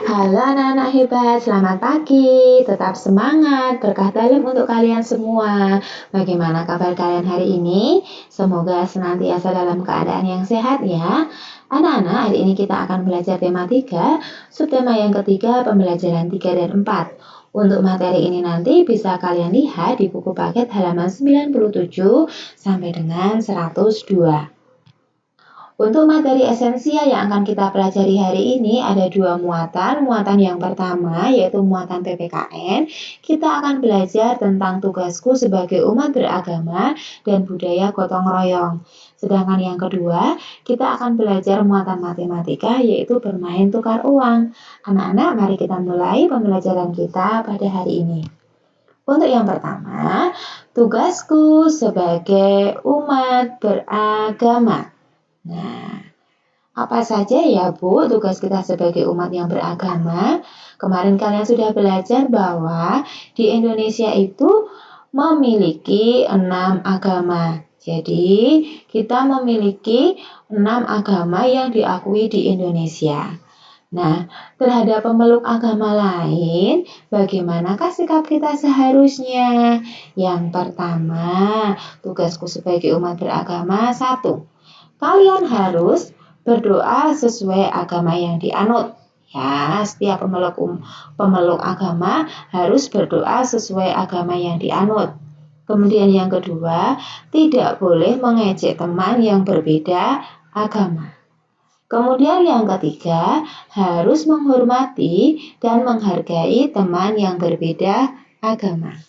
Halo anak-anak hebat, selamat pagi. Tetap semangat, berkah dalam untuk kalian semua. Bagaimana kabar kalian hari ini? Semoga senantiasa dalam keadaan yang sehat ya. Anak-anak, hari ini kita akan belajar tema 3, subtema yang ketiga, pembelajaran 3 dan 4. Untuk materi ini nanti bisa kalian lihat di buku paket halaman 97 sampai dengan 102. Untuk materi esensial yang akan kita pelajari hari ini ada dua muatan. Muatan yang pertama yaitu muatan PPKN. Kita akan belajar tentang tugasku sebagai umat beragama dan budaya gotong royong. Sedangkan yang kedua, kita akan belajar muatan matematika yaitu bermain tukar uang. Anak-anak, mari kita mulai pembelajaran kita pada hari ini. Untuk yang pertama, tugasku sebagai umat beragama. Nah, apa saja ya Bu tugas kita sebagai umat yang beragama? Kemarin kalian sudah belajar bahwa di Indonesia itu memiliki 6 agama. Jadi, kita memiliki 6 agama yang diakui di Indonesia. Nah, terhadap pemeluk agama lain, bagaimanakah sikap kita seharusnya? Yang pertama, tugasku sebagai umat beragama 1. Kalian harus berdoa sesuai agama yang dianut. Ya, setiap pemeluk agama harus berdoa sesuai agama yang dianut. Kemudian yang kedua, tidak boleh mengejek teman yang berbeda agama. Kemudian yang ketiga, harus menghormati dan menghargai teman yang berbeda agama.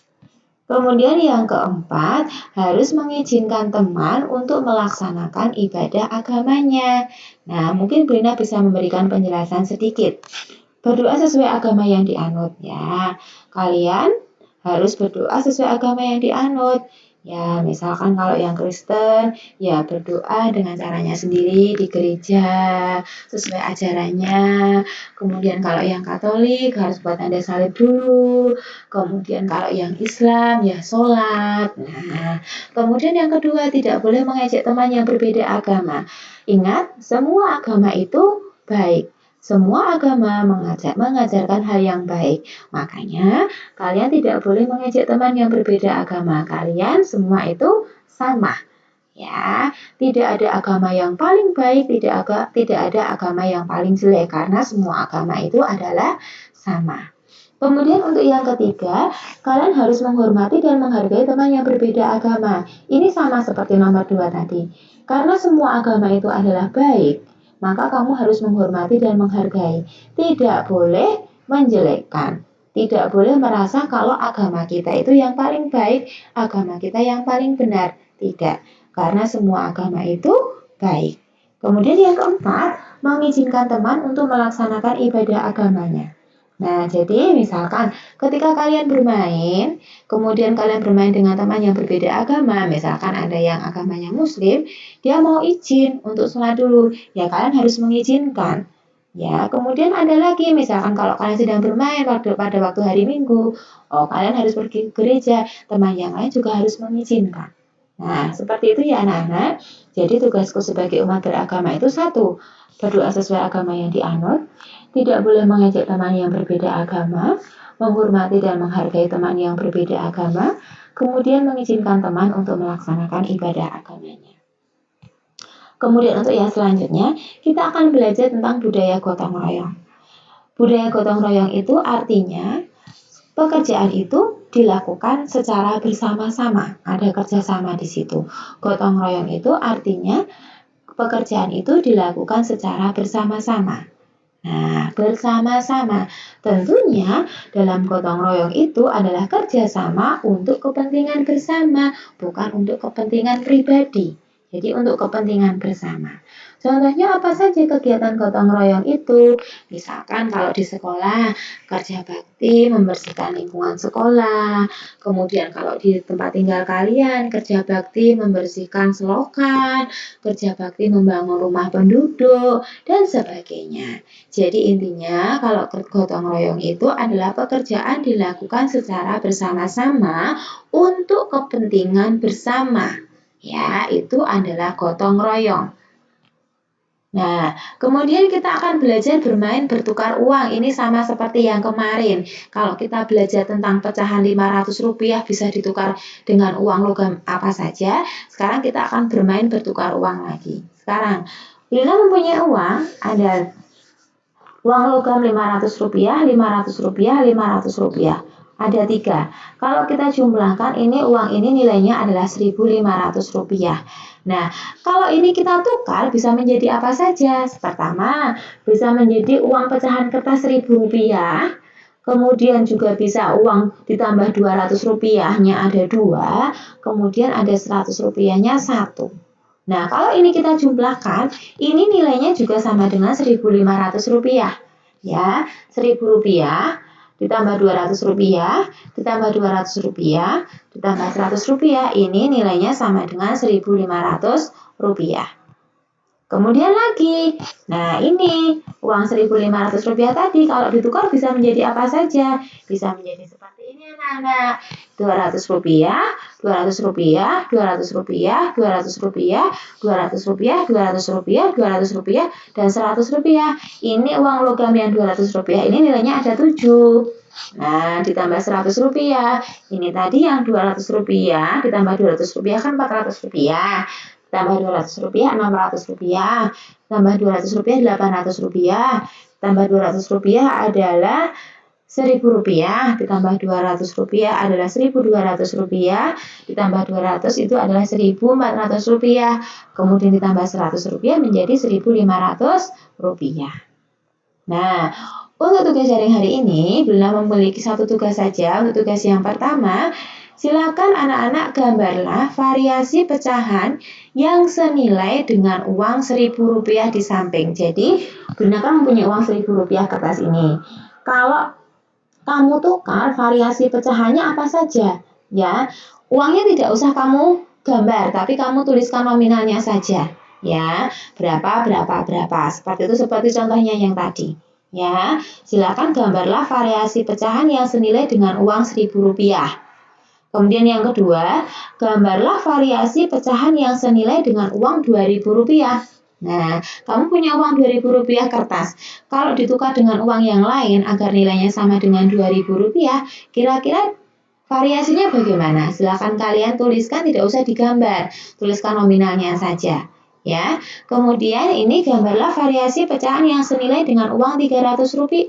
Kemudian yang keempat, harus mengizinkan teman untuk melaksanakan ibadah agamanya. Nah, mungkin Brina bisa memberikan penjelasan sedikit. Berdoa sesuai agama yang dianut ya. Kalian harus berdoa sesuai agama yang dianut. Ya, misalkan kalau yang Kristen, ya berdoa dengan caranya sendiri di gereja, sesuai ajarannya. Kemudian kalau yang Katolik harus buat tanda salib dulu. Kemudian kalau yang Islam, ya sholat. Nah, kemudian yang kedua, tidak boleh mengejek teman yang berbeda agama. Ingat, semua agama itu baik. Semua agama mengajarkan hal yang baik. Makanya, kalian tidak boleh mengejek teman yang berbeda agama. Kalian semua itu sama. Ya, tidak ada agama yang paling baik, tidak ada agama yang paling jelek karena semua agama itu adalah sama. Kemudian untuk yang ketiga, kalian harus menghormati dan menghargai teman yang berbeda agama. Ini sama seperti nomor 2 tadi. Karena semua agama itu adalah baik, maka kamu harus menghormati dan menghargai. Tidak boleh menjelekkan. Tidak boleh merasa kalau agama kita itu yang paling baik, agama kita yang paling benar. Tidak, karena semua agama itu baik. Kemudian yang keempat, mengizinkan teman untuk melaksanakan ibadah agamanya. Nah, jadi misalkan ketika kalian bermain, kemudian kalian bermain dengan teman yang berbeda agama, misalkan ada yang agamanya Muslim, dia mau izin untuk sholat dulu, ya kalian harus mengizinkan. Ya, kemudian ada lagi, misalkan kalau kalian sedang bermain pada waktu hari Minggu, kalian harus pergi ke gereja, teman yang lain juga harus mengizinkan. Nah, seperti itu ya anak-anak. Jadi tugasku sebagai umat beragama itu 1, berdoa sesuai agama yang dianut, tidak boleh mengejek teman yang berbeda agama, menghormati dan menghargai teman yang berbeda agama, kemudian mengizinkan teman untuk melaksanakan ibadah agamanya. Kemudian untuk yang selanjutnya, kita akan belajar tentang budaya gotong royong. Budaya gotong royong itu artinya pekerjaan itu dilakukan secara bersama-sama, ada kerjasama di situ. Gotong royong itu artinya pekerjaan itu dilakukan secara bersama-sama. Nah, bersama-sama. Tentunya dalam gotong royong itu adalah kerjasama untuk kepentingan bersama, bukan untuk kepentingan pribadi. Jadi untuk kepentingan bersama. Contohnya apa saja kegiatan gotong royong itu? Misalkan kalau di sekolah, kerja bakti membersihkan lingkungan sekolah. Kemudian kalau di tempat tinggal kalian, kerja bakti membersihkan selokan, kerja bakti membangun rumah penduduk, dan sebagainya. Jadi intinya kalau gotong royong itu adalah pekerjaan dilakukan secara bersama-sama untuk kepentingan bersama. Ya, itu adalah gotong royong. Nah, kemudian kita akan belajar bermain bertukar uang. Ini sama seperti yang kemarin. Kalau kita belajar tentang pecahan Rp500 bisa ditukar dengan uang logam apa saja. Sekarang kita akan bermain bertukar uang lagi. Sekarang, Lina mempunyai uang, ada uang logam Rp500, Rp500, Rp500. Ada 3. Kalau kita jumlahkan, ini uang ini nilainya adalah Rp1.500. Nah, kalau ini kita tukar bisa menjadi apa saja? Pertama, bisa menjadi uang pecahan kertas Rp1.000. Kemudian juga bisa uang ditambah Rp200-nya ada 2. Kemudian ada Rp100-nya 1. Nah, kalau ini kita jumlahkan, ini nilainya juga sama dengan Rp1.500. Ya, Rp1.000 ditambah Rp200, ditambah Rp200, ditambah Rp100, ini nilainya sama dengan Rp1.500. Kemudian lagi, nah ini uang Rp1.500 tadi kalau ditukar bisa menjadi apa saja? Bisa menjadi seperti ini anak-anak. Rp200, Rp200, Rp200, Rp200, Rp200, Rp200, Rp200, dan Rp100. Ini uang logam yang Rp200 ini nilainya ada 7. Nah, ditambah Rp100. Ini tadi yang Rp200 ditambah Rp200 kan Rp400. Tambah Rp200, Rp600, tambah Rp200, Rp800, tambah Rp200 adalah Rp1.000, ditambah Rp200 adalah Rp1.200, ditambah 200 itu adalah Rp1.400, kemudian ditambah Rp100 menjadi Rp1.500. Nah, untuk tugas sharing hari ini, Bella memiliki satu tugas saja. Untuk tugas yang pertama, silakan anak-anak gambarlah variasi pecahan yang senilai dengan uang Rp1.000 di samping. Jadi, Bella kan mempunyai uang Rp1.000 kertas ini. Kalau kamu tukar variasi pecahannya apa saja? Ya, uangnya tidak usah kamu gambar, tapi kamu tuliskan nominalnya saja. Ya, berapa. Seperti itu, seperti contohnya yang tadi. Ya, silakan gambarlah variasi pecahan yang senilai dengan uang Rp1.000. Kemudian yang kedua, gambarlah variasi pecahan yang senilai dengan uang Rp2.000. Nah, kamu punya uang Rp2.000 kertas. Kalau ditukar dengan uang yang lain agar nilainya sama dengan Rp2.000, kira-kira variasinya bagaimana? Silakan kalian tuliskan, tidak usah digambar. Tuliskan nominalnya saja. Ya, kemudian ini gambarlah variasi pecahan yang senilai dengan uang Rp3.000,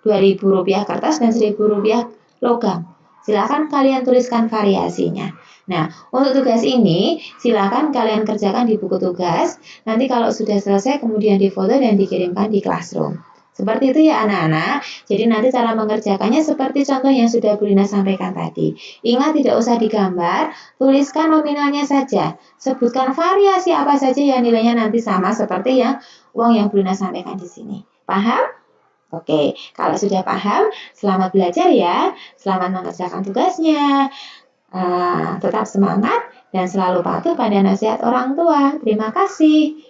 Rp2.000 kertas dan Rp1.000 logam. Silakan kalian tuliskan variasinya. Nah, untuk tugas ini, silakan kalian kerjakan di buku tugas. Nanti kalau sudah selesai, kemudian difoto dan dikirimkan di classroom. Seperti itu ya anak-anak. Jadi nanti cara mengerjakannya seperti contoh yang sudah Bu Lina sampaikan tadi. Ingat tidak usah digambar, tuliskan nominalnya saja. Sebutkan variasi apa saja yang nilainya nanti sama seperti yang uang yang Bu Lina sampaikan di sini. Paham? Oke, kalau sudah paham, selamat belajar ya. Selamat mengerjakan tugasnya. Tetap semangat dan selalu patuh pada nasihat orang tua. Terima kasih.